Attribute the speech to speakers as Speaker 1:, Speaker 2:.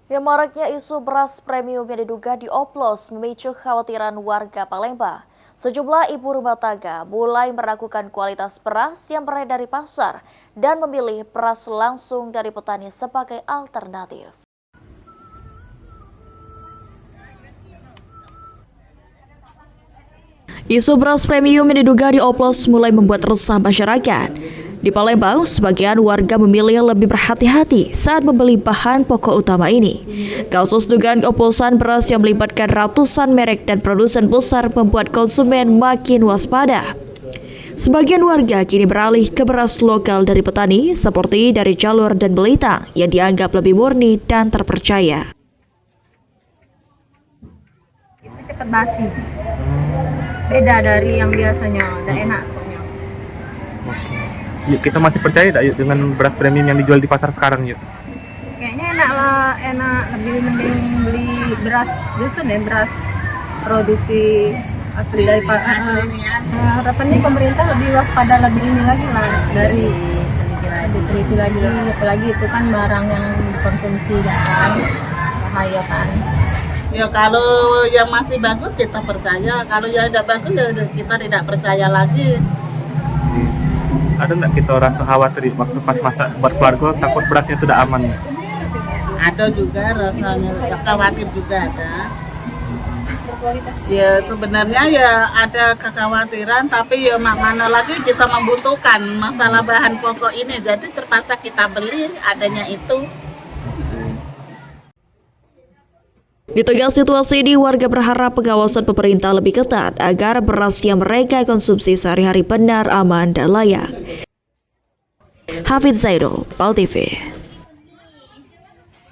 Speaker 1: Maraknya isu beras premium yang diduga dioplos memicu kekhawatiran warga Palembang. Sejumlah ibu rumah tangga mulai meragukan kualitas beras yang beredar di pasar dan memilih beras langsung dari petani sebagai alternatif. Isu beras premium yang diduga dioplos mulai membuat resah masyarakat. Di Palembang, sebagian warga memilih lebih berhati-hati saat membeli bahan pokok utama ini. Kasus dugaan oplosan beras yang melibatkan ratusan merek dan produsen besar membuat konsumen makin waspada. Sebagian warga kini beralih ke beras lokal dari petani seperti dari Jalur dan Belitang yang dianggap lebih murni dan terpercaya.
Speaker 2: Itu cepat basi. Beda dari yang biasanya, dan enak.
Speaker 3: Yuk, kita masih percaya tak yuk dengan beras premium yang dijual di pasar sekarang yuk?
Speaker 2: Kayaknya enak lah, lebih mending beli beras dusun ya, beras produksi asli dari harapannya pemerintah lebih waspada, lebih ini lagi lah, dari lebih teliti lagi, apalagi itu kan barang yang dikonsumsi kan, bahaya kan.
Speaker 4: Ya kalau yang masih bagus kita percaya, kalau yang tidak bagus ya kita tidak percaya lagi.
Speaker 3: Ada nggak kita rasa khawatir waktu pas masak buat keluarga takut berasnya tidak aman?
Speaker 4: Ada juga rasanya khawatir juga ada. Ya sebenarnya ya ada kekhawatiran, tapi ya mana lagi kita membutuhkan masalah bahan pokok ini, jadi terpaksa kita beli adanya itu.
Speaker 1: Di tengah situasi ini, warga berharap pengawasan pemerintah lebih ketat agar beras yang mereka konsumsi sehari-hari benar, aman, dan layak. Hafid Zaidul, PAL TV.